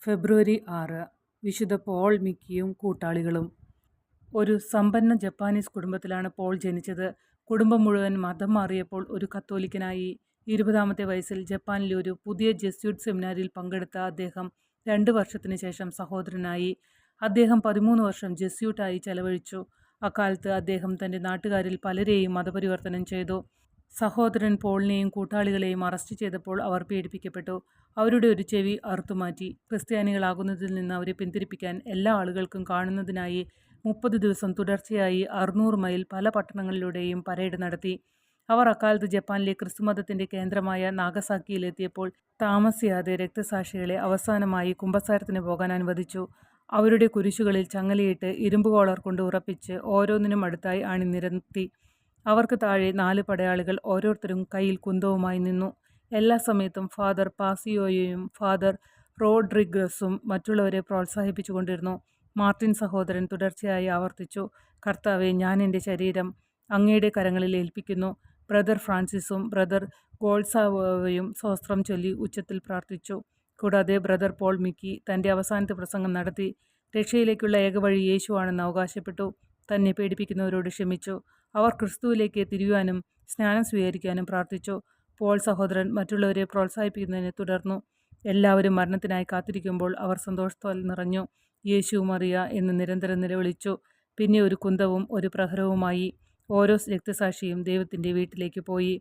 ഫെബ്രുവരി 6 വിശുദ്ധ പോൾ മിക്കിയും കൂട്ടാളികളും. ഒരു സമ്പന്ന ജപ്പാനീസ് കുടുംബത്തിലാണ് പോൾ ജനിച്ചത്. കുടുംബം മുഴുവൻ മതം മാറിയപ്പോൾ ഒരു കത്തോലിക്കനായി. 20-ാമത്തെ വയസ്സിൽ ജപ്പാനിലെ ഒരു പുതിയ ജെസ്യൂട്ട് സെമിനാരിയിൽ പങ്കെടുത്ത അദ്ദേഹം 2 വർഷത്തിന് ശേഷം സഹോദരനായി. അദ്ദേഹം 13 വർഷം ജെസ്യൂട്ടായി ചെലവഴിച്ചു. അക്കാലത്ത് അദ്ദേഹം തൻ്റെ നാട്ടുകാരിൽ പലരെയും മതപരിവർത്തനം ചെയ്തു. സഹോദരൻ പോളിനെയും കൂട്ടാളികളെയും അറസ്റ്റ് ചെയ്തപ്പോൾ അവർ പീഡിപ്പിക്കപ്പെട്ടു. അവരുടെ ഒരു ചെവി അറുത്തുമാറ്റി. ക്രിസ്ത്യാനികളാകുന്നതിൽ നിന്ന് അവരെ പിന്തിരിപ്പിക്കാൻ എല്ലാ ആളുകൾക്കും കാണുന്നതിനായി 30 ദിവസം തുടർച്ചയായി 600 മൈൽ പല പട്ടണങ്ങളിലൂടെയും പരേഡ് നടത്തി. അവർ അക്കാലത്ത് ജപ്പാനിലെ ക്രിസ്തുമതത്തിൻ്റെ കേന്ദ്രമായ നാഗസാക്കിയിലെത്തിയപ്പോൾ താമസിയാതെ രക്തസാക്ഷികളെ അവസാനമായി കുമ്പസാരത്തിന് പോകാൻ അനുവദിച്ചു. അവരുടെ കുരിശുകളിൽ ചങ്ങലയിട്ട് ഇരുമ്പ് കോളർ കൊണ്ട് ഉറപ്പിച്ച് ഓരോന്നിനും അടുത്തായി അണിനിരത്തി. അവർക്ക് താഴെ 4 പടയാളികൾ ഓരോരുത്തരും കയ്യിൽ കുന്തവുമായി നിന്നു. എല്ലാ സമയത്തും ഫാദർ പാസിയോയും ഫാദർ റോഡ്രിഗസും മറ്റുള്ളവരെ പ്രോത്സാഹിപ്പിച്ചുകൊണ്ടിരുന്നു. മാർട്ടിൻ സഹോദരൻ തുടർച്ചയായി ആവർത്തിച്ചു, "കർത്താവേ, ഞാൻ എൻ്റെ ശരീരം അങ്ങയുടെ കരങ്ങളിൽ ഏൽപ്പിക്കുന്നു." ബ്രദർ ഫ്രാൻസിസും ബ്രദർ ഗോൾസാവോയും സ്വസ്ത്രം ചൊല്ലി ഉച്ചത്തിൽ പ്രാർത്ഥിച്ചു. കൂടാതെ ബ്രദർ പോൾ മിക്കി തൻ്റെ അവസാനത്തെ പ്രസംഗം നടത്തി. രക്ഷയിലേക്കുള്ള ഏക വഴി യേശുവാണെന്ന് അവകാശപ്പെട്ടു. തന്നെ പീഡിപ്പിക്കുന്നവരോട് ക്ഷമിച്ചു. അവർ ക്രിസ്തുവിലേക്ക് തിരിയുവാനും സ്നാനം സ്വീകരിക്കാനും പ്രാർത്ഥിച്ചു. പോൾ സഹോദരൻ മറ്റുള്ളവരെ പ്രോത്സാഹിപ്പിക്കുന്നതിനെ തുടർന്നു. എല്ലാവരും മരണത്തിനായി കാത്തിരിക്കുമ്പോൾ അവർ സന്തോഷത്താൽ നിറഞ്ഞു. "യേശു, മറിയ" എന്ന് നിരന്തരം നിലവിളിച്ചു. പിന്നെ ഒരു കുന്തവും ഒരു പ്രഹരവുമായി. ഓരോ രക്തസാക്ഷിയും ദൈവത്തിൻ്റെ വീട്ടിലേക്ക് പോയി.